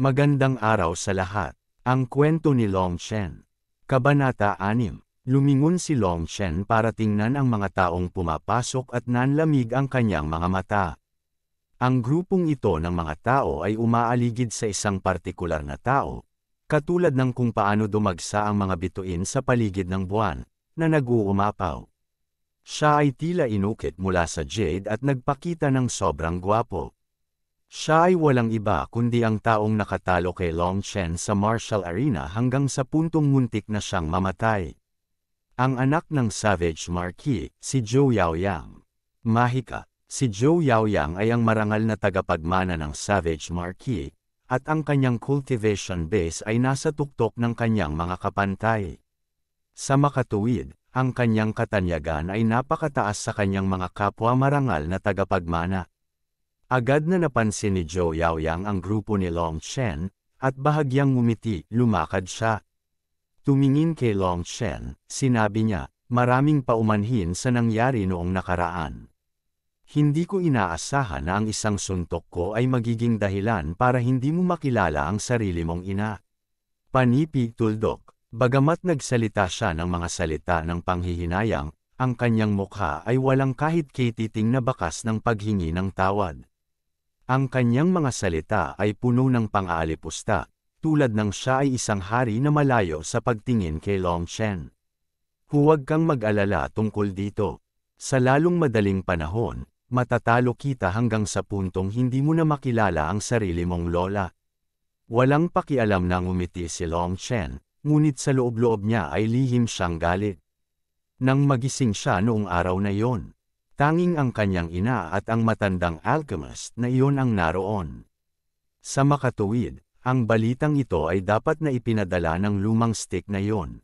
Magandang araw sa lahat. Ang kwento ni Long Chen. Kabanata 6. Lumingon si Long Chen para tingnan ang mga taong pumapasok at nanlamig ang kanyang mga mata. Ang grupong ito ng mga tao ay umaaligid sa isang partikular na tao, katulad ng kung paano dumagsa ang mga bituin sa paligid ng buwan, na nag-uumapaw. Siya ay tila inukit mula sa jade at nagpakita ng sobrang gwapo. Siya ay walang iba kundi ang taong nakatalo kay Long Chen sa martial arena hanggang sa puntong muntik na siyang mamatay. Ang anak ng Savage Marquis, si Zhou Yaoyang. Mahika, si Zhou Yaoyang ay ang marangal na tagapagmana ng Savage Marquis, at ang kanyang cultivation base ay nasa tuktok ng kanyang mga kapantay. Sa makatuwid, ang kanyang katanyagan ay napakataas sa kanyang mga kapwa marangal na tagapagmana. Agad na napansin ni Zhou Yaoyang ang grupo ni Long Chen, at bahagyang ngumiti, lumakad siya. Tumingin kay Long Chen, sinabi niya, maraming paumanhin sa nangyari noong nakaraan. Hindi ko inaasahan na ang isang suntok ko ay magiging dahilan para hindi mo makilala ang sarili mong ina. Panipi tuldok, bagamat nagsalita siya ng mga salita ng panghihinayang, ang kanyang mukha ay walang kahit katiting na bakas ng paghingi ng tawad. Ang kanyang mga salita ay puno ng pang-aalipusta, tulad ng siya ay isang hari na malayo sa pagtingin kay Long Chen. Huwag kang mag-alala tungkol dito. Sa lalong madaling panahon, matatalo kita hanggang sa puntong hindi mo na makilala ang sarili mong lola. Walang pakialam na ngumiti si Long Chen, ngunit sa loob-loob niya ay lihim siyang galit. Nang magising siya noong araw na iyon, tanging ang kanyang ina at ang matandang alchemist na iyon ang naroon. Sa makatuwid, ang balitang ito ay dapat na ipinadala ng lumang stick na iyon.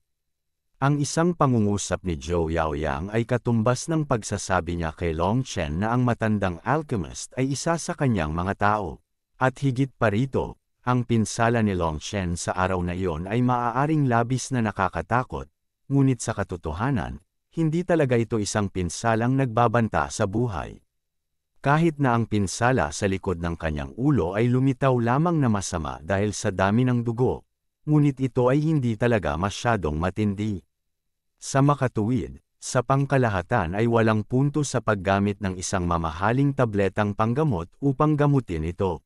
Ang isang pangungusap ni Zhou Yaoyang ay katumbas ng pagsasabi niya kay Long Chen na ang matandang alchemist ay isa sa kanyang mga tao. At higit pa rito, ang pinsala ni Long Chen sa araw na iyon ay maaaring labis na nakakatakot, ngunit sa katotohanan, hindi talaga ito isang pinsalang nagbabanta sa buhay. Kahit na ang pinsala sa likod ng kanyang ulo ay lumitaw lamang na masama dahil sa dami ng dugo, ngunit ito ay hindi talaga masyadong matindi. Sa makatuwid, sa pangkalahatan ay walang punto sa paggamit ng isang mamahaling tabletang panggamot upang gamutin ito.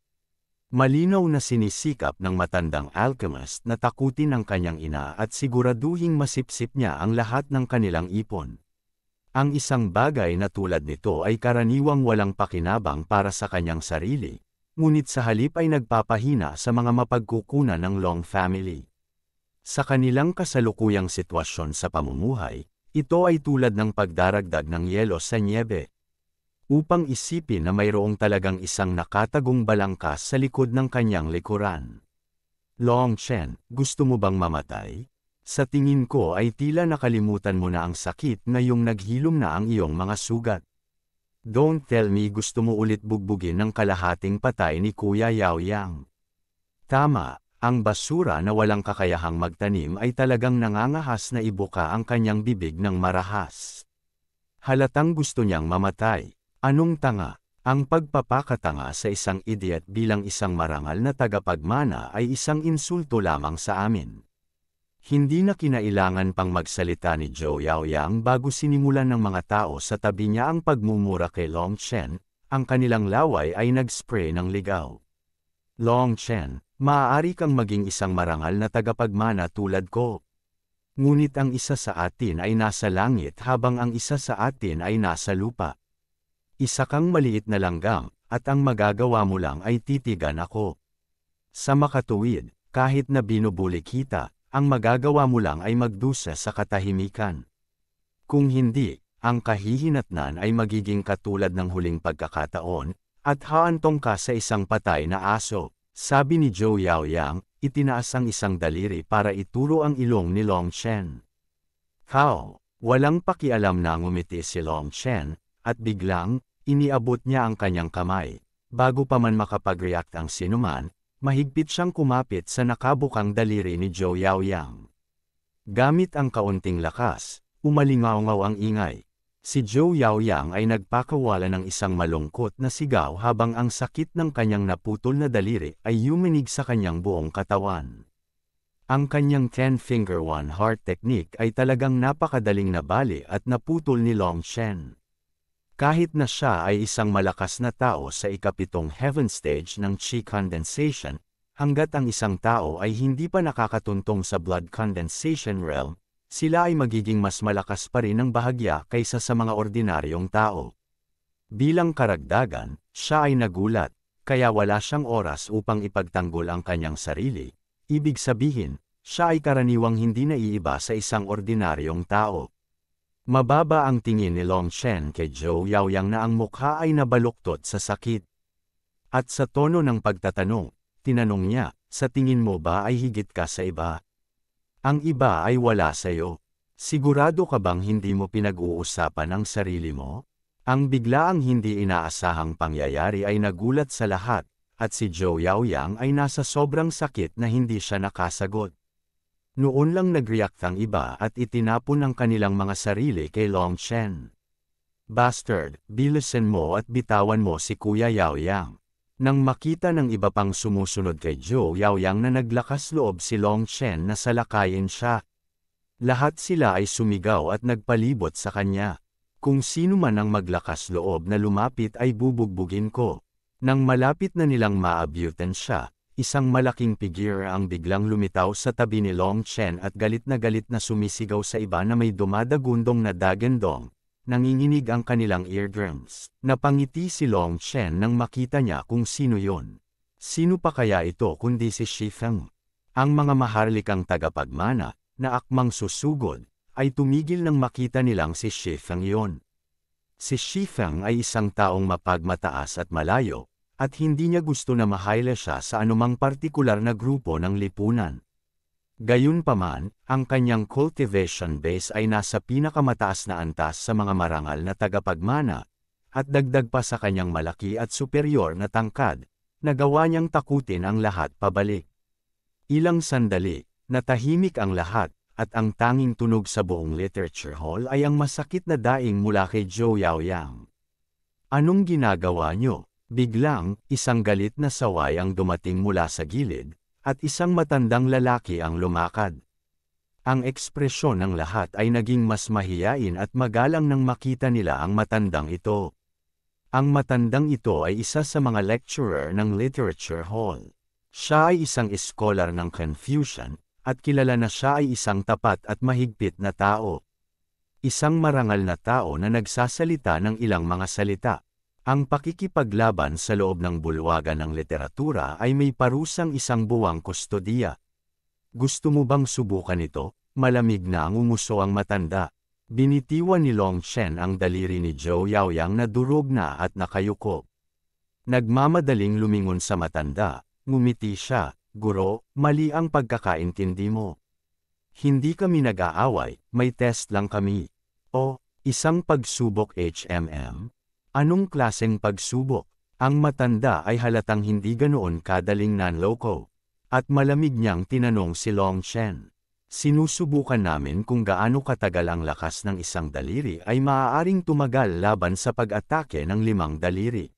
Malinaw na sinisikap ng matandang alchemist na takutin ang kanyang ina at siguraduhing masipsip niya ang lahat ng kanilang ipon. Ang isang bagay na tulad nito ay karaniwang walang pakinabang para sa kanyang sarili, ngunit sa halip ay nagpapahina sa mga mapagkukunan ng Long family. Sa kanilang kasalukuyang sitwasyon sa pamumuhay, ito ay tulad ng pagdaragdag ng yelo sa nyebe. Upang isipin na mayroong talagang isang nakatagong balangkas sa likod ng kanyang likuran. Long Chen, gusto mo bang mamatay? Sa tingin ko ay tila nakalimutan mo na ang sakit ngayong naghilom na ang iyong mga sugat. Don't tell me gusto mo ulit bugbugin ng kalahating patay ni Kuya Yaoyang. Tama, ang basura na walang kakayahang magtanim ay talagang nangangahas na ibuka ang kanyang bibig ng marahas. Halatang gusto niyang mamatay. Anong tanga? Ang pagpapakatanga sa isang idiot bilang isang marangal na tagapagmana ay isang insulto lamang sa amin. Hindi na kinailangan pang magsalita ni Zhou Yaoyang bago sinimulan ng mga tao sa tabi niya ang pagmumura kay Long Chen, ang kanilang laway ay nag-spray ng ligaw. Long Chen, maaari kang maging isang marangal na tagapagmana tulad ko. Ngunit ang isa sa atin ay nasa langit habang ang isa sa atin ay nasa lupa. Isa kang maliit na langgam, at ang magagawa mo lang ay titigan ako. Sa makatuwid, kahit na binubuli kita, ang magagawa mo lang ay magdusa sa katahimikan. Kung hindi, ang kahihinatnan ay magiging katulad ng huling pagkakataon, at haantong ka sa isang patay na aso. Sabi ni Zhou Yaoyang, itinaas ang isang daliri para ituro ang ilong ni Long Chen. Kao, walang pakialam na ngumiti si Long Chen, at biglang, iniabot niya ang kanyang kamay. Bago pa man makapag-react ang sinuman, mahigpit siyang kumapit sa nakabukang daliri ni Zhou Yaoyang. Gamit ang kaunting lakas, umalingaw ang ingay. Si Zhou Yaoyang ay nagpakawala ng isang malungkot na sigaw habang ang sakit ng kanyang naputol na daliri ay yuminig sa kanyang buong katawan. Ang kanyang 10-finger one-heart technique ay talagang napakadaling nabali at naputol ni Long Shen. Kahit na siya ay isang malakas na tao sa ikapitong heaven stage ng Qi condensation, hanggat ang isang tao ay hindi pa nakakatuntong sa blood condensation realm, sila ay magiging mas malakas pa rin ng bahagya kaysa sa mga ordinaryong tao. Bilang karagdagan, siya ay nagulat, kaya wala siyang oras upang ipagtanggol ang kanyang sarili. Ibig sabihin, siya ay karaniwang hindi naiiba sa isang ordinaryong tao. Mababa ang tingin ni Long Shen kay Zhou Yaoyang na ang mukha ay nabaluktot sa sakit. At sa tono ng pagtatanong, tinanong niya, sa tingin mo ba ay higit ka sa iba? Ang iba ay wala sa'yo. Sigurado ka bang hindi mo pinag-uusapan ang sarili mo? Ang biglaang hindi inaasahang pangyayari ay nagulat sa lahat, at si Zhou Yaoyang ay nasa sobrang sakit na hindi siya nakasagot. Noon lang nag-react ang iba at itinapon ang kanilang mga sarili kay Long Shen. Bastard, bilisan mo at bitawan mo si Kuya Yaoyang. Nang makita ng iba pang sumusunod kay Zhou Yaoyang na naglakas loob si Long Shen na salakayin siya. Lahat sila ay sumigaw at nagpalibot sa kanya. Kung sino man ang maglakas loob na lumapit ay bubugbugin ko. Nang malapit na nilang maabutan siya, isang malaking figure ang biglang lumitaw sa tabi ni Long Shen at galit na sumisigaw sa iba na may dumadagundong na dagendong. Nanginginig ang kanilang eardrums. Napangiti si Long Shen nang makita niya kung sino yon. Sino pa kaya ito kundi si Shifeng? Ang mga maharlikang tagapagmana, na akmang susugod, ay tumigil nang makita nilang si Shifeng yon. Si Shifeng ay isang taong mapagmataas at malayo, at hindi niya gusto na mahayla siya sa anumang partikular na grupo ng lipunan. Gayunpaman, ang kanyang cultivation base ay nasa pinakamataas na antas sa mga marangal na tagapagmana, at dagdag pa sa kanyang malaki at superior na tangkad, nagawa niyang takutin ang lahat pabalik. Ilang sandali, natahimik ang lahat, at ang tanging tunog sa buong literature hall ay ang masakit na daing mula kay Zhou Yaoyang. Anong ginagawa niyo? Biglang, isang galit na saway ang dumating mula sa gilid, at isang matandang lalaki ang lumakad. Ang ekspresyon ng lahat ay naging mas mahiyain at magalang nang makita nila ang matandang ito. Ang matandang ito ay isa sa mga lecturer ng Literature Hall. Siya ay isang scholar ng Confucian, at kilala na siya ay isang tapat at mahigpit na tao. Isang marangal na tao na nagsasalita ng ilang mga salita. Ang pakikipaglaban sa loob ng bulwagan ng literatura ay may parusang isang buwang kustodiya. Gusto mo bang subukan ito? Malamig na ngumuso ang matanda. Binitiwan ni Long Shen ang daliri ni Zhou Yaoyang na durog na at nakayuko. Nagmamadaling lumingon sa matanda, ngumiti siya, "Guro, mali ang pagkakaintindi mo. Hindi kami nag-aaway, may test lang kami." "O, isang pagsubok HMM? Anong klaseng pagsubok?" Ang matanda ay halatang hindi ganoon kadaling nanloko. At malamig niyang tinanong si Long Shen. "Sinusubukan namin kung gaano katagal ang lakas ng isang daliri ay maaaring tumagal laban sa pag-atake ng 5 daliri.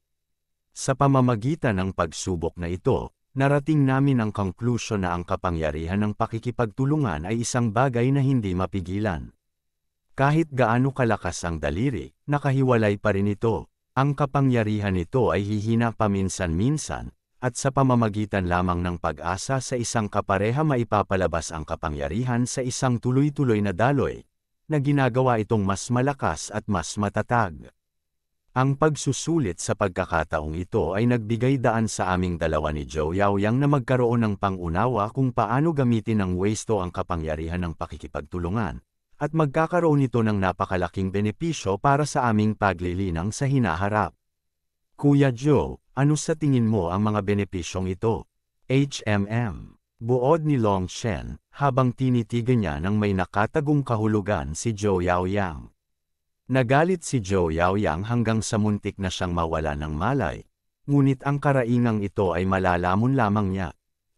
Sa pamamagitan ng pagsubok na ito, narating namin ang konklusyon na ang kapangyarihan ng pakikipagtulungan ay isang bagay na hindi mapigilan. Kahit gaano kalakas ang daliri, nakahiwalay pa rin ito. Ang kapangyarihan nito ay hihina paminsan-minsan, at sa pamamagitan lamang ng pag-asa sa isang kapareha maipapalabas ang kapangyarihan sa isang tuloy-tuloy na daloy, na ginagawa itong mas malakas at mas matatag. Ang pagsusulit sa pagkakataong ito ay nagbigay daan sa aming dalawa ni Zhou Yaoyang na magkaroon ng pang-unawa kung paano gamitin ng Weisto ang kapangyarihan ng pakikipagtulungan, at magkakaroon ito ng napakalaking benepisyo para sa aming paglilinang sa hinaharap. Kuya Zhou, ano sa tingin mo ang mga benepisyong ito? HMM. Buod ni Long Shen, habang tinitigan niya ng may nakatagong kahulugan si Zhou Yaoyang. Nagalit si Zhou Yaoyang hanggang sa muntik na siyang mawala ng malay, ngunit ang karaingang ito ay malalamon lamang niya.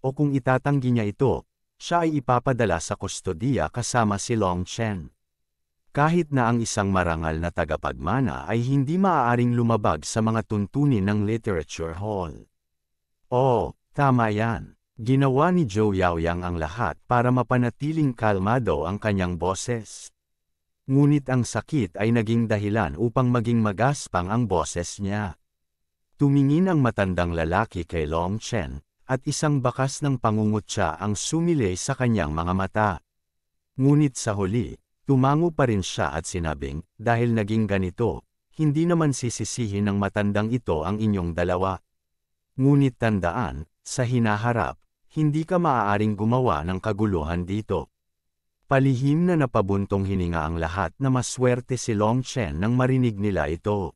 O kung itatanggi niya ito, siya ay ipapadala sa kustodiya kasama si Long Shen. Kahit na ang isang marangal na tagapagmana ay hindi maaaring lumabag sa mga tuntunin ng Literature Hall. Oo, tama yan. Ginawa ni Zhou Yaoyang ang lahat para mapanatiling kalmado ang kanyang boses. Ngunit ang sakit ay naging dahilan upang maging magaspang ang boses niya. Tumingin ang matandang lalaki kay Long Chen, at isang bakas ng pangungutya ang sumilay sa kanyang mga mata. Ngunit sa huli, tumango pa rin siya at sinabing, dahil naging ganito, hindi naman sisisihin ng matandang ito ang inyong dalawa. Ngunit tandaan, sa hinaharap, hindi ka maaaring gumawa ng kaguluhan dito. Palihim na napabuntong hininga ang lahat na maswerte si Long Chen nang marinig nila ito.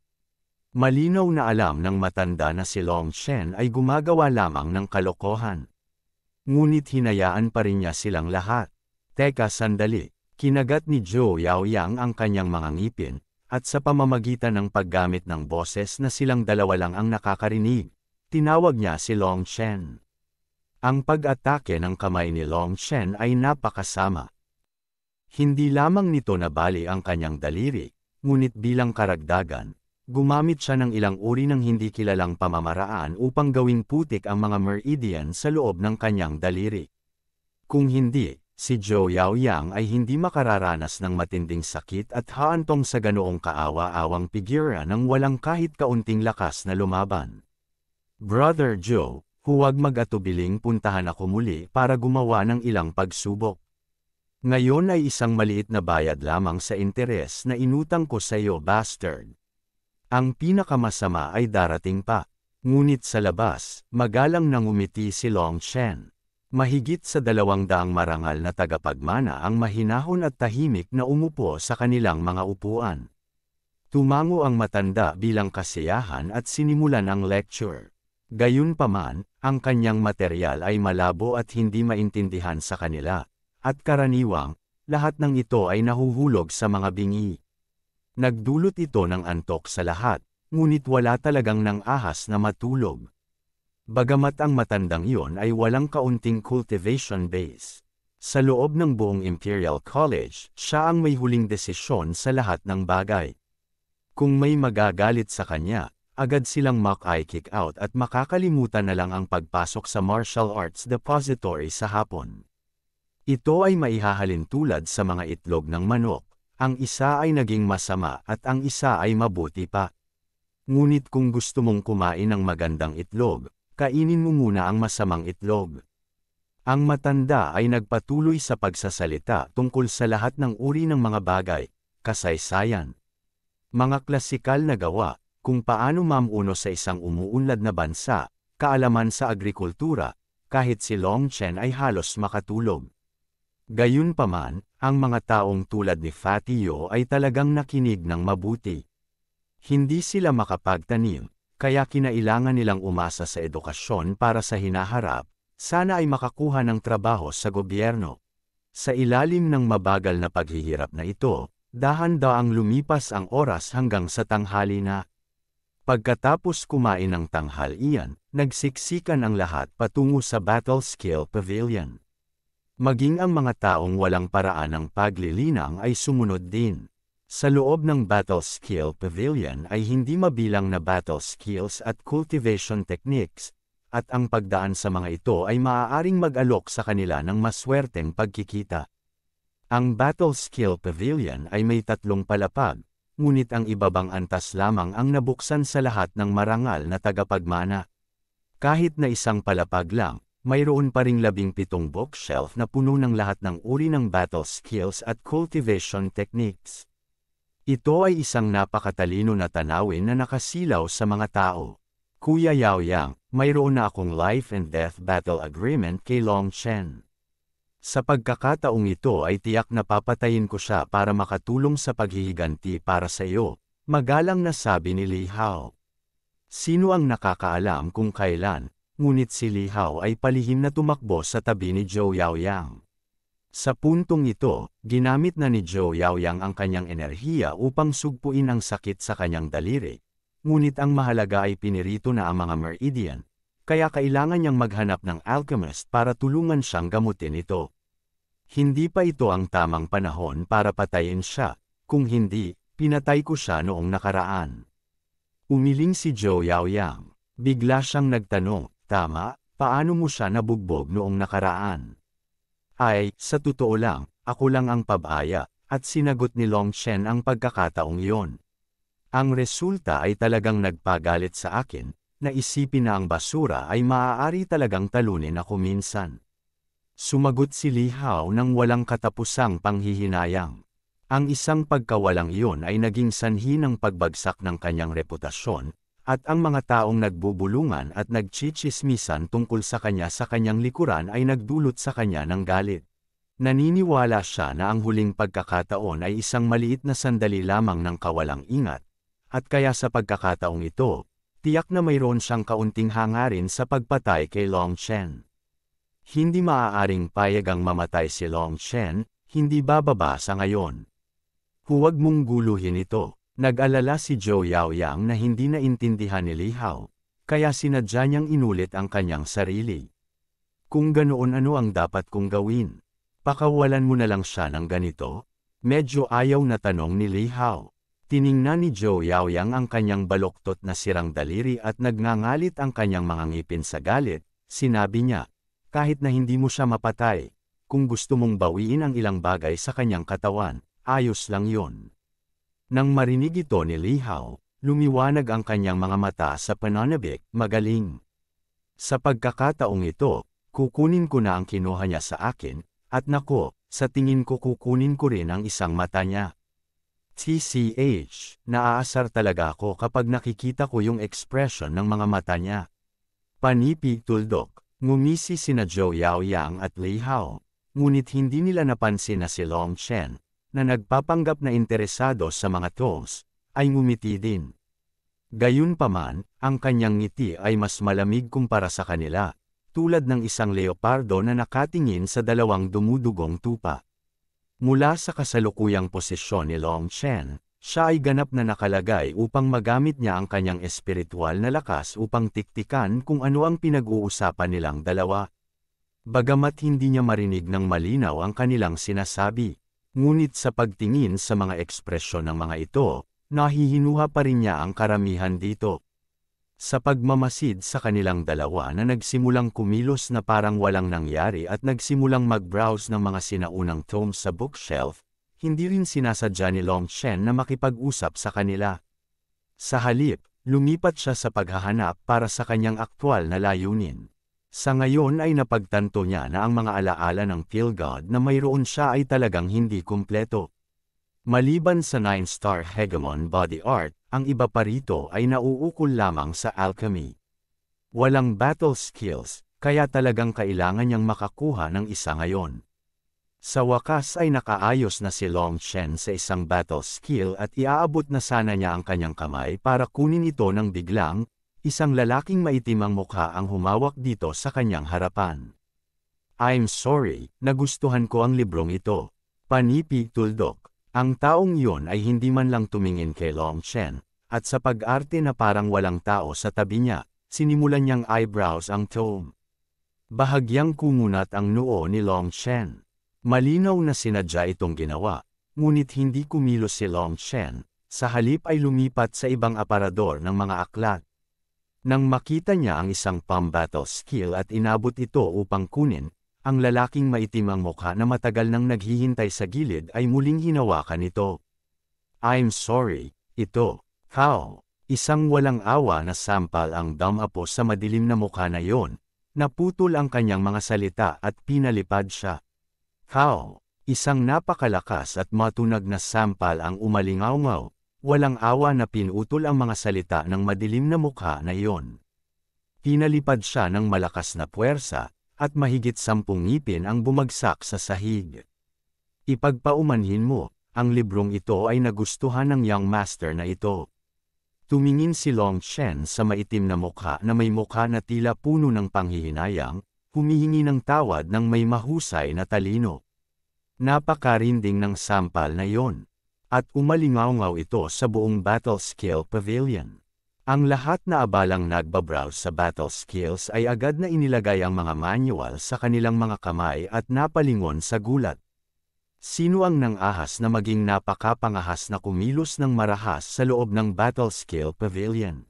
Malinaw na alam ng matanda na si Long Chen ay gumagawa lamang ng kalokohan. Ngunit hinayaan pa rin niya silang lahat. Teka sandali, kinagat ni Zhou Yaoyang ang kanyang mga ngipin, at sa pamamagitan ng paggamit ng boses na silang dalawa lang ang nakakarinig, tinawag niya si Long Chen. Ang pag-atake ng kamay ni Long Chen ay napakasama. Hindi lamang nito nabali ang kanyang daliri, ngunit bilang karagdagan, gumamit siya ng ilang uri ng hindi kilalang pamamaraan upang gawing putik ang mga meridian sa loob ng kanyang daliri. Kung hindi, si Zhou Yaoyang ay hindi makararanas ng matinding sakit at haantong sa ganoong kaawa-awang figura ng walang kahit kaunting lakas na lumaban. Brother Zhou, huwag mag-atubiling puntahan ako muli para gumawa ng ilang pagsubok. Ngayon ay isang maliit na bayad lamang sa interes na inutang ko sa iyo, bastard. Ang pinakamasama ay darating pa. Ngunit sa labas, magalang nang umiti si Long Chen. Mahigit sa 200 marangal na tagapagmana ang mahinahon at tahimik na umupo sa kanilang mga upuan. Tumango ang matanda bilang kasiyahan at sinimulan ang lecture. Gayunpaman, ang kanyang materyal ay malabo at hindi maintindihan sa kanila, at karaniwang, lahat ng ito ay nahuhulog sa mga bingi. Nagdulot ito ng antok sa lahat, ngunit wala talagang nang ahas na matulog. Bagamat ang matandang iyon ay walang kaunting cultivation base. Sa loob ng buong Imperial College, siya ang may huling desisyon sa lahat ng bagay. Kung may magagalit sa kanya, agad silang kick out at makakalimutan na lang ang pagpasok sa martial arts depository sa hapon. Ito ay maihahalin tulad sa mga itlog ng manok, ang isa ay naging masama at ang isa ay mabuti pa. Ngunit kung gusto mong kumain ng magandang itlog, kainin mo muna ang masamang itlog. Ang matanda ay nagpatuloy sa pagsasalita tungkol sa lahat ng uri ng mga bagay, kasaysayan, mga klasikal na gawa, kung paano mamuno sa isang umuunlad na bansa, kaalaman sa agrikultura, kahit si Long Chen ay halos makatulog. Gayunpaman, ang mga taong tulad ni Fatty Yo ay talagang nakinig ng mabuti. Hindi sila makapagtanim, kaya kinailangan nilang umasa sa edukasyon para sa hinaharap, sana ay makakuha ng trabaho sa gobyerno. Sa ilalim ng mabagal na paghihirap na ito, dahan-daang lumipas ang oras hanggang sa tanghali na. Pagkatapos kumain ng tanghalian, nagsiksikan ang lahat patungo sa Battle Skill Pavilion. Maging ang mga taong walang paraan ng paglilinang ay sumunod din. Sa loob ng Battle Skill Pavilion ay hindi mabilang na battle skills at cultivation techniques, at ang pagdaan sa mga ito ay maaaring mag-alok sa kanila ng maswerteng pagkikita. Ang Battle Skill Pavilion ay may 3 palapag, ngunit ang ibabang antas lamang ang nabuksan sa lahat ng marangal na tagapagmana. Kahit na isang palapag lang, mayroon pa ring 17 bookshelf na puno ng lahat ng uri ng battle skills at cultivation techniques. Ito ay isang napakatalino na tanawin na nakasilaw sa mga tao. Kuya Yaoyang, mayroon na akong life and death battle agreement kay Long Chen. Sa pagkakataong ito ay tiyak na papatayin ko siya para makatulong sa paghihiganti para sa iyo, magalang na sabi ni Li Hao. Sino ang nakakaalam kung kailan, ngunit si Li Hao ay palihim na tumakbo sa tabi ni Zhou Yaoyang. Sa puntong ito, ginamit na ni Zhou Yaoyang ang kanyang enerhiya upang sugpuin ang sakit sa kanyang daliri. Ngunit ang mahalaga ay pinirito na ang mga meridian, kaya kailangan niyang maghanap ng alchemist para tulungan siyang gamutin ito. Hindi pa ito ang tamang panahon para patayin siya, Kung hindi, pinatay ko siya noong nakaraan. Umiling si Zhou Yaoyang. Bigla siyang nagtanong, tama, paano mo siya nabugbog noong nakaraan? Ay, sa totoo lang, ako lang ang pabaya, at sinagot ni Long Shen ang pagkakataong iyon. Ang resulta ay talagang nagpagalit sa akin, na isipin na ang basura ay maaari talagang talunin ako minsan. Sumagot si Li Hao ng walang katapusang panghihinayang. Ang isang pagkawalang iyon ay naging sanhi ng pagbagsak ng kanyang reputasyon, at ang mga taong nagbubulungan at nagchichismisan tungkol sa kanyang likuran ay nagdulot sa kanya ng galit. Naniniwala siya na ang huling pagkakataon ay isang maliit na sandali lamang ng kawalang ingat, at kaya sa pagkakataong ito, tiyak na mayroon siyang kaunting hangarin sa pagpatay kay Long Shen. Hindi maaaring payagang mamatay si Long Shen, hindi bababa sa ngayon. Huwag mong guluhin ito. Nag-alala si Zhou Yaoyang na hindi naintindihan ni Li Hao, kaya sinadya niyang inulit ang kanyang sarili. Kung ganoon, ano ang dapat kong gawin? Pakawalan mo na lang siya ng ganito? Medyo ayaw na tanong ni Li Hao. Tiningnan ni Zhou Yaoyang ang kanyang baloktot na sirang daliri at nagngangalit ang kanyang mga ngipin sa galit. Sinabi niya, kahit na hindi mo siya mapatay, kung gusto mong bawiin ang ilang bagay sa kanyang katawan, ayos lang yon. Nang marinig ito ni Li Hao, lumiwanag ang kanyang mga mata sa pananabik, magaling. Sa pagkakataong ito, kukunin ko na ang kinuha niya sa akin, at nako, sa tingin ko kukunin ko rin ang isang mata niya. TCH, naaasar talaga ako kapag nakikita ko yung ekspresyon ng mga mata niya. Panipi tuldok, ngumisi sina Zhou Yaoyang at Li Hao, ngunit hindi nila napansin na si Long Shen, na nagpapanggap na interesado sa mga tools, ay ngumiti din. Gayunpaman, ang kanyang ngiti ay mas malamig kumpara sa kanila, tulad ng isang leopardo na nakatingin sa dalawang dumudugong tupa. Mula sa kasalukuyang posisyon ni Long Shen, siya ay ganap na nakalagay upang magamit niya ang kanyang espiritual na lakas upang tiktikan kung ano ang pinag-uusapan nilang dalawa. Bagamat hindi niya marinig ng malinaw ang kanilang sinasabi, ngunit sa pagtingin sa mga ekspresyon ng mga ito, nahihinuha pa rin niya ang karamihan dito. Sa pagmamasid sa kanilang dalawa na nagsimulang kumilos na parang walang nangyari at nagsimulang mag-browse ng mga sinaunang tomes sa bookshelf, hindi rin sinasadya ni Long Shen na makipag-usap sa kanila. Sa halip, lumipat siya sa paghahanap para sa kanyang aktwal na layunin. Sa ngayon ay napagtanto niya na ang mga alaala ng Kill God na mayroon siya ay talagang hindi kumpleto. Maliban sa 9-star Hegemon Body Art, ang iba pa rito ay nauukol lamang sa alchemy. Walang battle skills, kaya talagang kailangan niyang makakuha ng isa ngayon. Sa wakas ay nakaayos na si Long Shen sa isang battle skill at iaabot na sana niya ang kanyang kamay para kunin ito ng biglang, isang lalaking maitim ang mukha ang humawak dito sa kanyang harapan. I'm sorry, nagustuhan ko ang librong ito. Panipi tuldok. Ang taong iyon ay hindi man lang tumingin kay Long Shen, at sa pag-arte na parang walang tao sa tabi niya, sinimulan niyang eyebrows ang tome. Bahagyang kumunat ang noo ni Long Shen. Malinaw na sinadya itong ginawa, ngunit hindi kumilos si Long Shen, sa halip ay lumipat sa ibang aparador ng mga aklat. Nang makita niya ang isang palm battle skill at inabot ito upang kunin, ang lalaking maitim ang mukha na matagal nang naghihintay sa gilid ay muling hinawakan ito. I'm sorry, ito, how? Isang walang awa na sampal ang damapo sa madilim na mukha na yon, naputol ang kanyang mga salita at pinalipad siya. How? Isang napakalakas at matunag na sampal ang umalingaw-ngaw. Walang awa na pinutol ang mga salita ng madilim na mukha na iyon. Pinalipad siya ng malakas na puwersa, at mahigit 10 ngipin ang bumagsak sa sahig. Ipagpaumanhin mo, ang librong ito ay nagustuhan ng young master na ito. Tumingin si Long Shen sa maitim na mukha na may mukha na tila puno ng panghihinayang, humihingi ng tawad ng may mahusay na talino. Napakarinding ng sampal na iyon. At umalingaw-ngaw ito sa buong battle skill pavilion. Ang lahat na abalang nagbabrowse sa battle skills ay agad na inilagay ang mga manual sa kanilang mga kamay at napalingon sa gulat. Sino ang nang-ahas na maging napakapangahas na kumilos ng marahas sa loob ng Battle Scale Pavilion?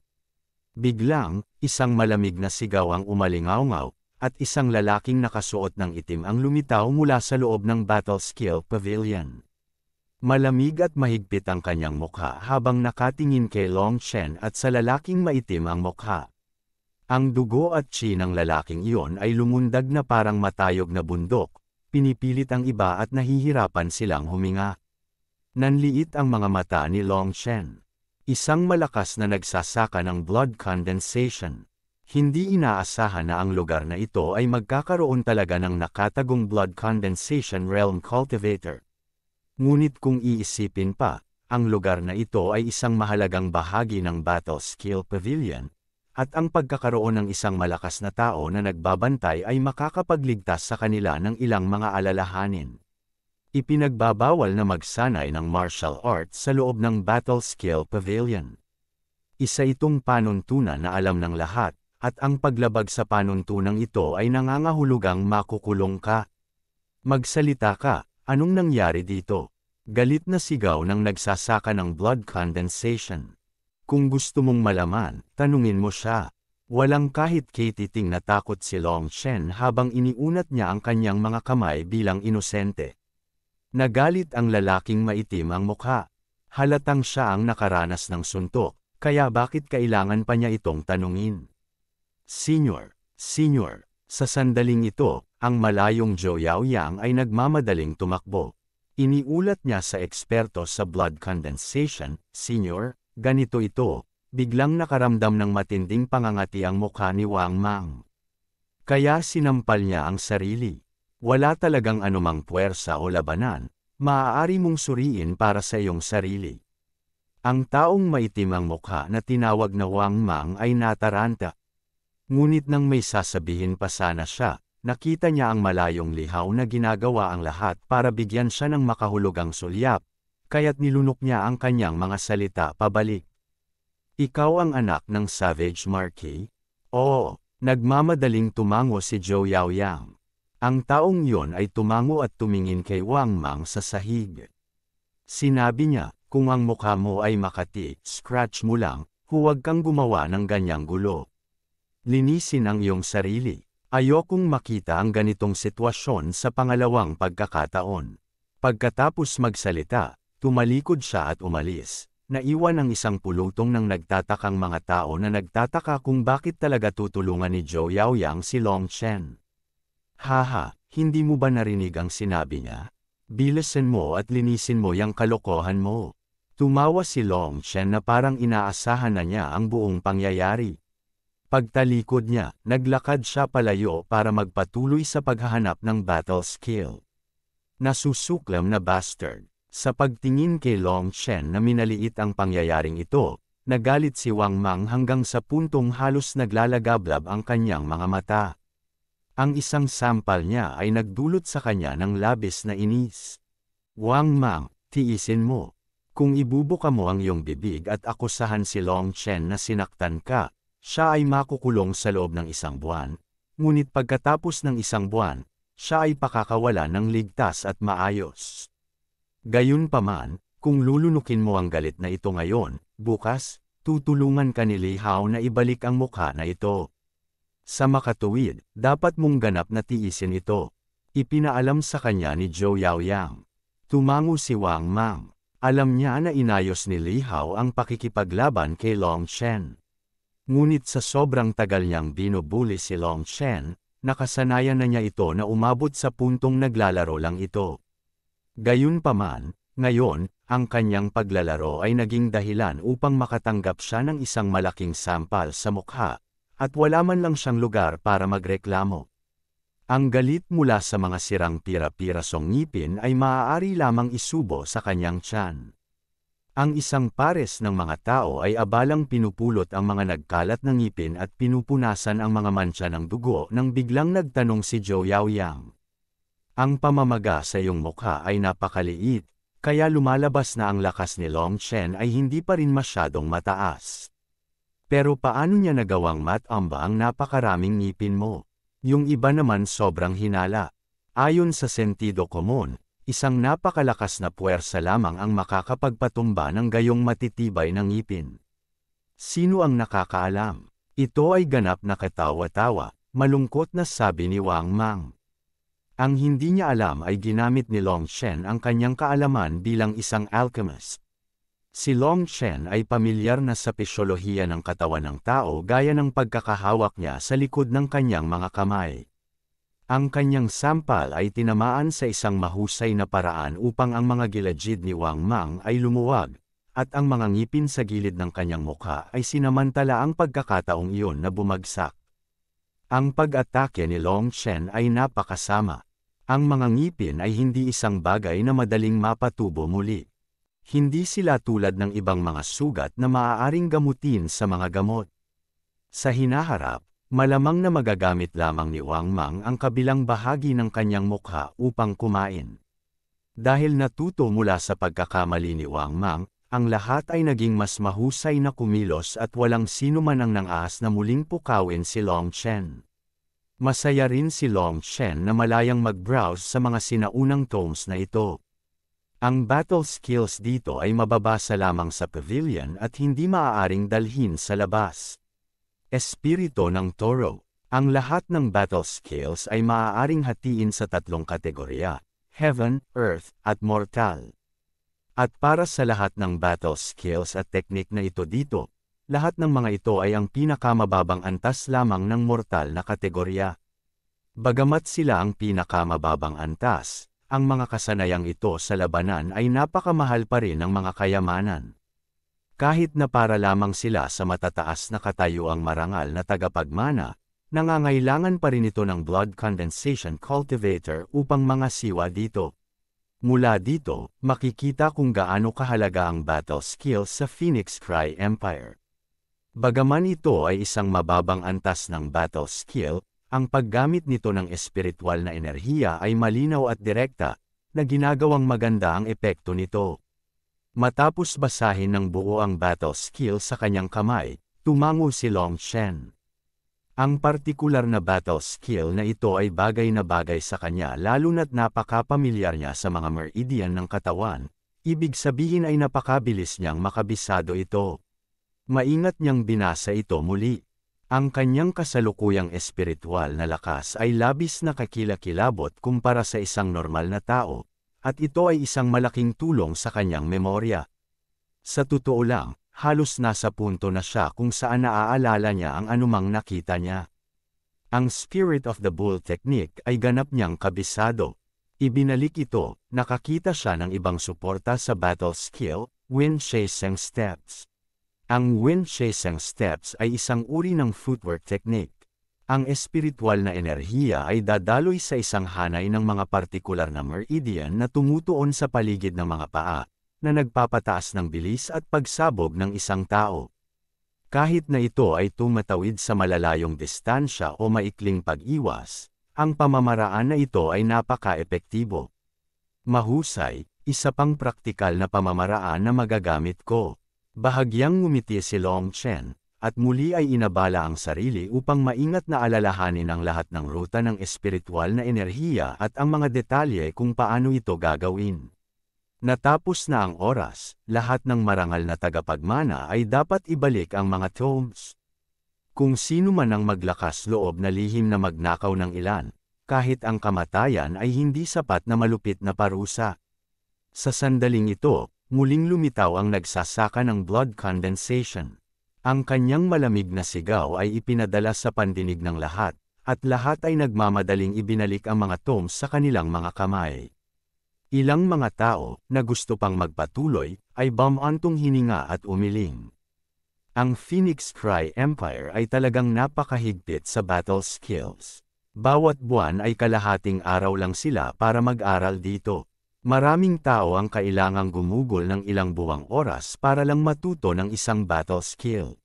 Biglang, isang malamig na sigaw ang umalingaw-ngaw, at isang lalaking nakasuot ng itim ang lumitaw mula sa loob ng Battle Scale Pavilion. Malamig at mahigpit ang kanyang mukha habang nakatingin kay Long Chen at sa lalaking maitim ang mukha. Ang dugo at chi ng lalaking iyon ay lumundag na parang matayog na bundok, pinipilit ang iba at nahihirapan silang huminga. Nanliit ang mga mata ni Long Chen. Isang malakas na nagsasaka ng blood condensation. Hindi inaasahan na ang lugar na ito ay magkakaroon talaga ng nakatagong blood condensation realm cultivator. Ngunit kung iisipin pa, ang lugar na ito ay isang mahalagang bahagi ng Battle Scale Pavilion, at ang pagkakaroon ng isang malakas na tao na nagbabantay ay makakapagligtas sa kanila ng ilang mga alalahanin. Ipinagbabawal na magsanay ng martial arts sa loob ng Battle Scale Pavilion. Isa itong panuntunan na alam ng lahat, at ang paglabag sa panuntunang ito ay nangangahulugang makukulong ka. Magsalita ka, anong nangyari dito? Galit na sigaw ng nagsasaka ng blood condensation. Kung gusto mong malaman, tanungin mo siya. Walang kahit katiting na takot si Long Chen habang iniunat niya ang kanyang mga kamay bilang inosente. Nagalit ang lalaking maitim ang mukha. Halatang siya ang nakaranas ng suntok, kaya bakit kailangan pa niya itong tanungin? Senior, sa sandaling ito, ang malayong Zhou Yaoyang ay nagmamadaling tumakbo. Iniulat niya sa eksperto sa blood condensation, Senior, ganito ito, biglang nakaramdam ng matinding pangangati ang mukha ni Wang Mang. Kaya sinampal niya ang sarili. Wala talagang anumang puwersa o labanan, maaari mong suriin para sa iyong sarili. Ang taong maitim ang mukha na tinawag na Wang Mang ay nataranta. Ngunit nang may sasabihin pa sana siya, nakita niya ang malayong lihaw na ginagawa ang lahat para bigyan siya ng makahulugang sulyap, kaya't nilunok niya ang kanyang mga salita pabalik. Ikaw ang anak ng Savage Marquis? Oo, nagmamadaling tumango si Zhou Yaoyang. Ang taong yon ay tumango at tumingin kay Wang Mang sa sahig. Sinabi niya, kung ang mukha mo ay makati, scratch mo lang, huwag kang gumawa ng ganyang gulo. Linisin ang iyong sarili. Ayokong makita ang ganitong sitwasyon sa pangalawang pagkakataon. Pagkatapos magsalita, tumalikod siya at umalis. Naiwan ang isang pulutong ng nagtatakang mga tao na nagtataka kung bakit talaga tutulungan ni Zhou Yaoyang si Long Chen. Haha, hindi mo ba narinig ang sinabi niya? Bilisan mo at linisin mo yang kalokohan mo. Tumawa si Long Chen na parang inaasahan na niya ang buong pangyayari. Pagtalikod niya, naglakad siya palayo para magpatuloy sa paghahanap ng battle skill. Nasusuklam na bastard. Sa pagtingin kay Long Chen na minaliit ang pangyayaring ito, nagalit si Wang Mang hanggang sa puntong halos naglalagablab ang kanyang mga mata. Ang isang sampal niya ay nagdulot sa kanya ng labis na inis. Wang Mang, tiisin mo. Kung ibubuka mo ang iyong bibig at akusahan si Long Chen na sinaktan ka, siya ay makukulong sa loob ng 1 buwan, ngunit pagkatapos ng 1 buwan, siya ay pakakawala ng ligtas at maayos. Gayunpaman, kung lulunukin mo ang galit na ito ngayon, bukas, tutulungan ka ni Li Hao na ibalik ang mukha na ito. Sa makatuwid, dapat mong ganap na tiisin ito. Ipinaalam sa kanya ni Zhou Yaoyang. Tumango si Wang Mang. Alam niya na inayos ni Li Hao ang pakikipaglaban kay Long Chen. Ngunit sa sobrang tagal niyang binubuli si Long Chen, nakasanayan na niya ito na umabot sa puntong naglalaro lang ito. Gayunpaman, ngayon, ang kanyang paglalaro ay naging dahilan upang makatanggap siya ng isang malaking sampal sa mukha, at wala man lang siyang lugar para magreklamo. Ang galit mula sa mga sirang pira-pirasong ngipin ay maaari lamang isubo sa kanyang tiyan. Ang isang pares ng mga tao ay abalang pinupulot ang mga nagkalat na ngipin at pinupunasan ang mga mantsa ng dugo nang biglang nagtanong si Zhou Yaoyang. Ang pamamaga sa iyong mukha ay napakaliit, kaya lumalabas na ang lakas ni Long Chen ay hindi pa rin masyadong mataas. Pero paano niya nagawang matamba ang napakaraming ngipin mo? Yung iba naman sobrang hinala. Ayon sa sentido komon, isang napakalakas na puwersa lamang ang makakapagpatumba ng gayong matitibay ng ngipin. Sino ang nakakaalam? Ito ay ganap na katawa-tawa, malungkot na sabi ni Wang Mang. Ang hindi niya alam ay ginamit ni Long Shen ang kanyang kaalaman bilang isang alchemist. Si Long Shen ay pamilyar na sa pisyolohiya ng katawan ng tao gaya ng pagkakahawak niya sa likod ng kanyang mga kamay. Ang kanyang sampal ay tinamaan sa isang mahusay na paraan upang ang mga gilagid ni Wang Mang ay lumuwag, at ang mga ngipin sa gilid ng kanyang mukha ay sinamantala ang pagkakataong iyon na bumagsak. Ang pag-atake ni Long Shen ay napakasama. Ang mga ngipin ay hindi isang bagay na madaling mapatubo muli. Hindi sila tulad ng ibang mga sugat na maaaring gamutin sa mga gamot. Sa hinaharap, malamang na magagamit lamang ni Wang Mang ang kabilang bahagi ng kanyang mukha upang kumain. Dahil natuto mula sa pagkakamali ni Wang Mang, ang lahat ay naging mas mahusay na kumilos at walang sino man ang nang-ahas na muling pukawin si Long Shen. Masaya rin si Long Shen na malayang mag-browse sa mga sinaunang tomes na ito. Ang battle skills dito ay mababasa lamang sa pavilion at hindi maaaring dalhin sa labas. Espiritu ng Toro. Ang lahat ng battle skills ay maaaring hatiin sa tatlong kategorya: Heaven, Earth, at Mortal. At para sa lahat ng battle skills at teknik na ito dito, lahat ng mga ito ay ang pinakamababang antas lamang ng mortal na kategorya. Bagamat sila ang pinakamababang antas, ang mga kasanayang ito sa labanan ay napakamahal pa rin ng mga kayamanan. Kahit na para lamang sila sa matataas na katayuang marangal na tagapagmana, nangangailangan pa rin ito ng blood condensation cultivator upang mga siwa dito. Mula dito, makikita kung gaano kahalaga ang battle skill sa Phoenix Cry Empire. Bagaman ito ay isang mababang antas ng battle skill, ang paggamit nito ng espiritual na enerhiya ay malinaw at direkta, na ginagawang maganda ang epekto nito. Matapos basahin ng buo ang battle skill sa kanyang kamay, tumango si Long Shen. Ang partikular na battle skill na ito ay bagay na bagay sa kanya lalo na't napakapamilyar niya sa mga meridian ng katawan, ibig sabihin ay napakabilis niyang makabisado ito. Maingat niyang binasa ito muli. Ang kanyang kasalukuyang espiritual na lakas ay labis na kakilakilabot kumpara sa isang normal na tao, at ito ay isang malaking tulong sa kanyang memorya. Sa totoo lang, halos nasa punto na siya kung saan naaalala niya ang anumang nakita niya. Ang Spirit of the Bull technique ay ganap niyang kabisado. Ibinalik ito, nakakita siya ng ibang suporta sa battle skill, Wen Sheseng Steps. Ang Wen Sheseng Steps ay isang uri ng footwork technique. Ang espiritual na enerhiya ay dadaloy sa isang hanay ng mga partikular na meridian na tumutuon sa paligid ng mga paa, na nagpapataas ng bilis at pagsabog ng isang tao. Kahit na ito ay tumatawid sa malalayong distansya o maikling pag-iwas, ang pamamaraan na ito ay napaka-epektibo. Mahusay, isa pang praktikal na pamamaraan na magagamit ko. Bahagyang ngumiti si Long Shen, at muli ay inabala ang sarili upang maingat na alalahanin ang lahat ng ruta ng espiritual na enerhiya at ang mga detalye kung paano ito gagawin. Natapos na ang oras, lahat ng marangal na tagapagmana ay dapat ibalik ang mga tomes. Kung sino man ang maglakas loob na lihim na magnakaw ng ilan, kahit ang kamatayan ay hindi sapat na malupit na parusa. Sa sandaling ito, muling lumitaw ang nagsasaka ng blood condensation. Ang kanyang malamig na sigaw ay ipinadala sa pandinig ng lahat, at lahat ay nagmamadaling ibinalik ang mga tomes sa kanilang mga kamay. Ilang mga tao, na gusto pang magpatuloy, ay bumantong hininga at umiling. Ang Phoenix Cry Empire ay talagang napakahigpit sa battle skills. Bawat buwan ay kalahating araw lang sila para mag-aral dito. Maraming tao ang kailangang gumugol ng ilang buwang oras para lang matuto ng isang battle skill.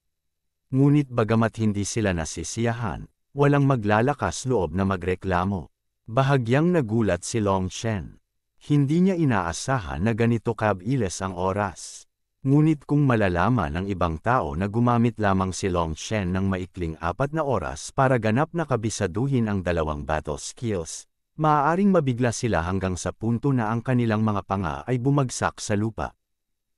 Ngunit bagamat hindi sila nasisiyahan, walang maglalakas loob na magreklamo. Bahagyang nagulat si Long Shen. Hindi niya inaasahan na ganito kabilis ang oras. Ngunit kung malalaman ng ibang tao na gumamit lamang si Long Shen ng maikling 4 na oras para ganap na kabisaduhin ang dalawang battle skills, maaaring mabigla sila hanggang sa punto na ang kanilang mga panga ay bumagsak sa lupa.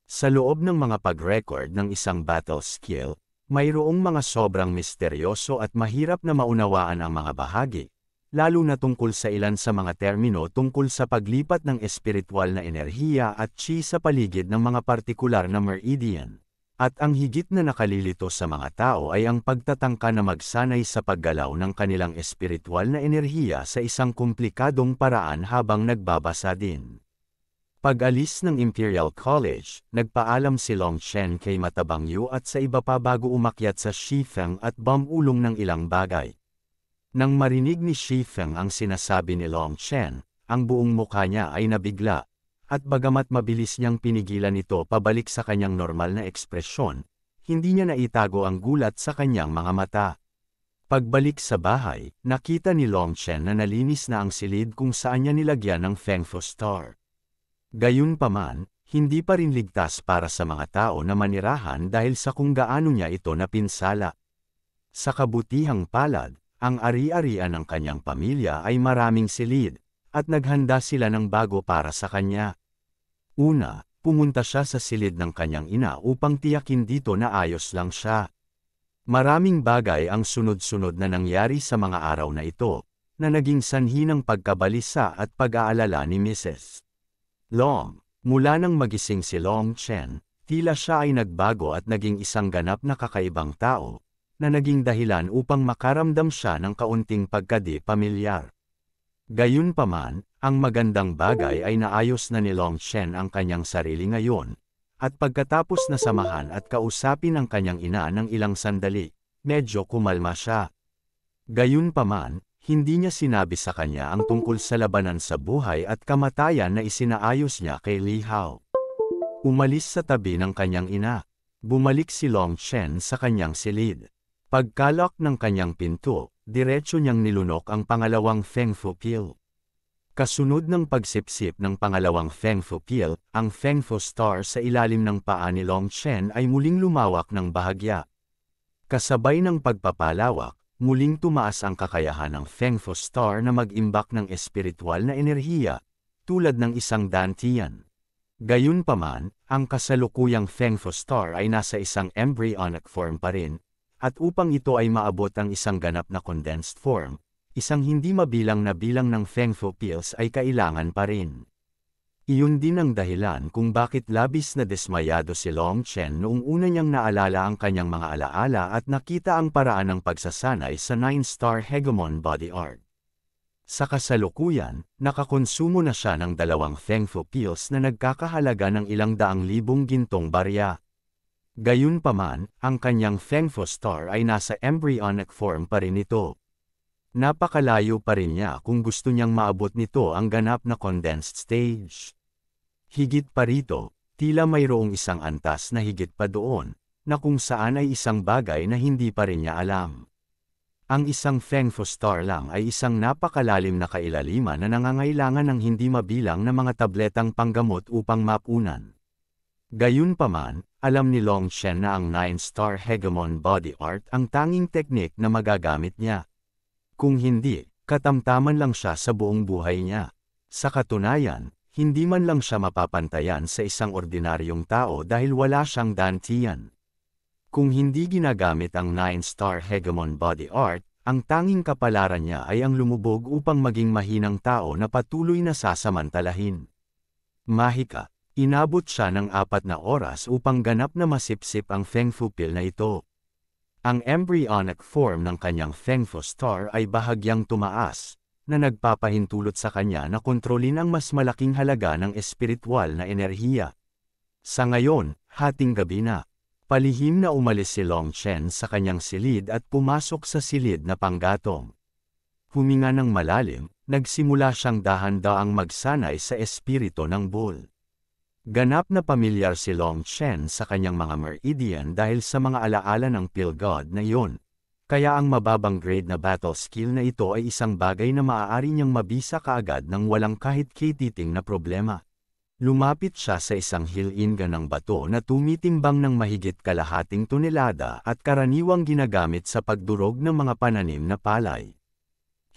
Sa loob ng mga pag-record ng isang battle skill, mayroong mga sobrang misteryoso at mahirap na maunawaan ang mga bahagi, lalo na tungkol sa ilan sa mga termino tungkol sa paglipat ng espiritual na enerhiya at chi sa paligid ng mga partikular na meridian. At ang higit na nakalilito sa mga tao ay ang pagtatangka na magsanay sa paggalaw ng kanilang espiritual na enerhiya sa isang komplikadong paraan habang nagbabasa din. Pag-alis ng Imperial College, nagpaalam si Long Chen kay Matabang Yu at sa iba pa bago umakyat sa Shifeng at bumulong ng ilang bagay. Nang marinig ni Shifeng ang sinasabi ni Long Chen, ang buong mukha niya ay nabigla. At bagamat mabilis niyang pinigilan ito pabalik sa kanyang normal na ekspresyon, hindi niya naitago ang gulat sa kanyang mga mata. Pagbalik sa bahay, nakita ni Long Chen na nalinis na ang silid kung saan niya nilagyan ng Feng Fu Star. Gayunpaman, hindi pa rin ligtas para sa mga tao na manirahan dahil sa kung gaano niya ito napinsala. Sa kabutihang palad, ang ari-arian ng kanyang pamilya ay maraming silid, at naghanda sila ng bago para sa kanya. Una, pumunta siya sa silid ng kanyang ina upang tiyakin dito na ayos lang siya. Maraming bagay ang sunod-sunod na nangyari sa mga araw na ito, na naging sanhi ng pagkabalisa at pag-aalala ni Mrs. Long. Mula nang magising si Long Chen, tila siya ay nagbago at naging isang ganap na kakaibang tao, na naging dahilan upang makaramdam siya ng kaunting pagkadi pamilyar. Gayunpaman, ang magandang bagay ay naayos na ni Long Chen ang kanyang sarili ngayon, at pagkatapos na samahan at kausapin ang kanyang ina ng ilang sandali, medyo kumalma siya. Gayunpaman, hindi niya sinabi sa kanya ang tungkol sa labanan sa buhay at kamatayan na isinaayos niya kay Li Hao. Umalis sa tabi ng kanyang ina. Bumalik si Long Chen sa kanyang silid. Pagkalak ng kanyang pinto, diretso niyang nilunok ang pangalawang Feng Fu Pill. Kasunod ng pagsipsip ng pangalawang Feng Fu Pill, ang Feng Fu Star sa ilalim ng paa ni Long Chen ay muling lumawak ng bahagya. Kasabay ng pagpapalawak, muling tumaas ang kakayahan ng Feng Fu Star na mag-imbak ng espiritual na enerhiya, tulad ng isang dantian. Gayunpaman, ang kasalukuyang Feng Fu Star ay nasa isang embryonic form pa rin, at upang ito ay maabot ang isang ganap na condensed form, isang hindi mabilang na bilang ng Feng Fu Pills ay kailangan pa rin. Iyon din ang dahilan kung bakit labis na dismayado si Long Chen noong una niyang naalala ang kanyang mga alaala at nakita ang paraan ng pagsasanay sa 9-star Hegemon Body Art. Sa kasalukuyan, nakakonsumo na siya ng 2 Feng Fu Pills na nagkakahalaga ng ilang daang libong gintong barya. Gayunpaman, ang kanyang Feng Fu Star ay nasa embryonic form pa rin ito. Napakalayo pa rin niya kung gusto niyang maabot nito ang ganap na condensed stage. Higit pa rito, tila mayroong isang antas na higit pa doon, na kung saan ay isang bagay na hindi pa rin niya alam. Ang isang Feng Fu Star lang ay isang napakalalim na kailaliman na nangangailangan ng hindi mabilang na mga tabletang panggamot upang mapunan. Gayunpaman, alam ni Long Chen na ang 9-star Hegemon Body Art ang tanging teknik na magagamit niya. Kung hindi, katamtaman lang siya sa buong buhay niya. Sa katunayan, hindi man lang siya mapapantayan sa isang ordinaryong tao dahil wala siyang dantian. Kung hindi ginagamit ang 9-star Hegemon Body Art, ang tanging kapalaran niya ay ang lumubog upang maging mahinang tao na patuloy na sasamantalahin. Mahika. Inabot siya ng 4 na oras upang ganap na masipsip ang Feng Fu Pill na ito. Ang embryonic form ng kanyang Feng Fu Star ay bahagyang tumaas, na nagpapahintulot sa kanya na kontrolin ang mas malaking halaga ng espiritual na enerhiya. Sa ngayon, hating gabi na. Palihim na umalis si Long Chen sa kanyang silid at pumasok sa silid na panggatong. Huminga ng malalim, nagsimula siyang dahan-daang magsanay sa espiritu ng bull. Ganap na pamilyar si Long Chen sa kanyang mga meridian dahil sa mga alaala ng Pill God na iyon. Kaya ang mababang grade na battle skill na ito ay isang bagay na maaari niyang mabisa kaagad nang walang kahit kititing na problema. Lumapit siya sa isang hilinga ng bato na tumitimbang ng mahigit kalahating tonelada at karaniwang ginagamit sa pagdurog ng mga pananim na palay.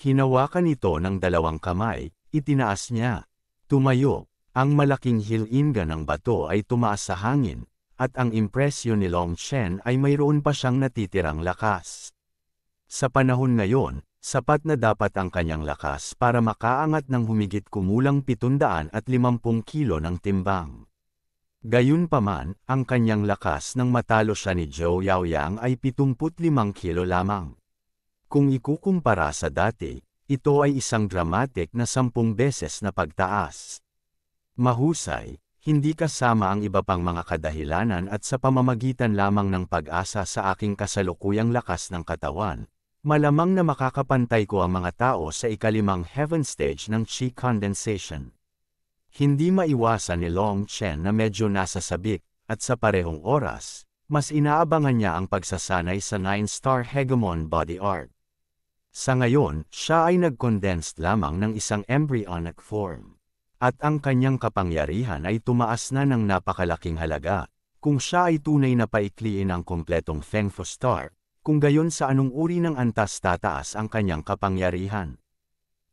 Hinawakan ito ng dalawang kamay, itinaas niya. Tumayo, ang malaking hilinga ng bato ay tumaas sa hangin, at ang impresyon ni Long Chen ay mayroon pa siyang natitirang lakas. Sa panahon ngayon, sapat na dapat ang kanyang lakas para makaangat ng humigit kumulang 750 kilo ng timbang. Gayunpaman, ang kanyang lakas nang matalo siya ni Zhou Yaoyang ay 75 kilo lamang. Kung ikukumpara sa dati, ito ay isang dramatic na 10 beses na pagtaas. Mahusay, hindi kasama ang iba pang mga kadahilanan at sa pamamagitan lamang ng pag-asa sa aking kasalukuyang lakas ng katawan, malamang na makakapantay ko ang mga tao sa ikalimang heaven stage ng Qi condensation. Hindi maiwasan ni Long Chen na medyo nasa sabik, at sa parehong oras, mas inaabangan niya ang pagsasanay sa 9-star hegemon body art. Sa ngayon, siya ay nag-condensed lamang ng isang embryonic form. At ang kanyang kapangyarihan ay tumaas na ng napakalaking halaga, kung siya ay tunay na paikliin ang kompletong Feng Fu Star, kung gayon sa anong uri ng antas tataas ang kanyang kapangyarihan.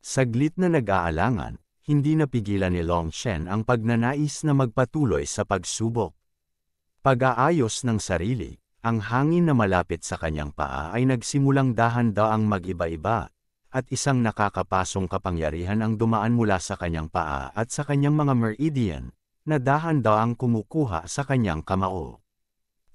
Saglit na nag-aalangan, hindi napigilan ni Long Chen ang pagnanais na magpatuloy sa pagsubok. Pag-aayos ng sarili, ang hangin na malapit sa kanyang paa ay nagsimulang dahan-daang mag-iba-iba, at isang nakakapasong kapangyarihan ang dumaan mula sa kanyang paa at sa kanyang mga meridian, na dahan-daang kumukuha sa kanyang kamao.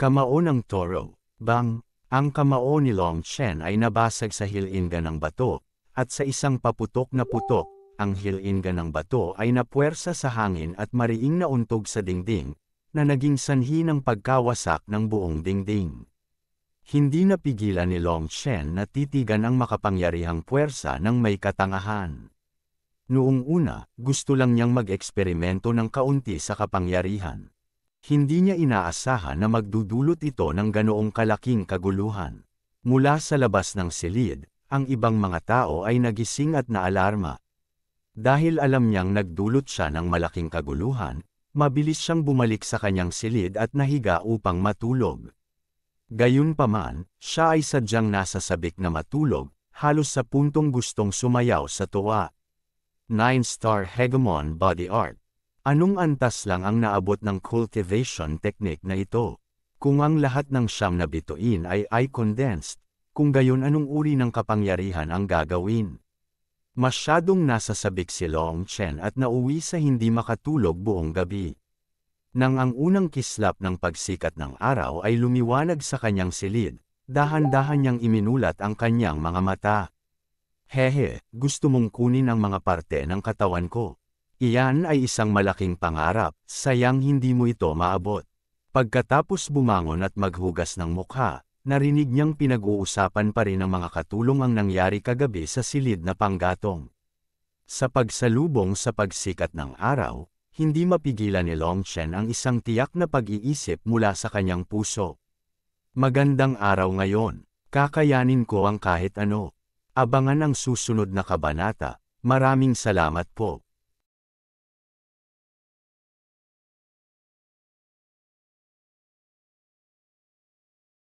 Kamao ng toro, bang, ang kamao ni Long Chen ay nabasag sa hilinga ng bato, at sa isang paputok na putok, ang hilinga ng bato ay napuwersa sa hangin at mariing nauntog sa dingding, na naging sanhi ng pagkawasak ng buong dingding. Hindi napigilan ni Long Chen na titigan ang makapangyarihang puwersa ng may katangahan. Noong una, gusto lang niyang mag-eksperimento ng kaunti sa kapangyarihan. Hindi niya inaasahan na magdudulot ito ng ganoong kalaking kaguluhan. Mula sa labas ng silid, ang ibang mga tao ay nagising at naalarma. Dahil alam niyang nagdulot siya ng malaking kaguluhan, mabilis siyang bumalik sa kanyang silid at nahiga upang matulog. Gayunpaman, siya ay sadyang nasa sabik na matulog, halos sa puntong gustong sumayaw sa tuwa. 9-star hegemon body art. Anong antas lang ang naabot ng cultivation technique na ito? Kung ang lahat ng siyam na bituin ay condensed, kung gayon anong uri ng kapangyarihan ang gagawin? Masyadong nasa sabik si Long Chen at nauwi sa hindi makatulog buong gabi. Nang ang unang kislap ng pagsikat ng araw ay lumiwanag sa kanyang silid, dahan-dahan niyang iminulat ang kanyang mga mata. Hehe, gusto mong kunin ang mga parte ng katawan ko. Iyan ay isang malaking pangarap, sayang hindi mo ito maabot. Pagkatapos bumangon at maghugas ng mukha, narinig niyang pinag-uusapan pa rin ng mga katulong ang nangyari kagabi sa silid na panggatong. Sa pagsalubong sa pagsikat ng araw, hindi mapigilan ni Long Chen ang isang tiyak na pag-iisip mula sa kanyang puso. Magandang araw ngayon, kakayanin ko ang kahit ano. Abangan ang susunod na kabanata. Maraming salamat po.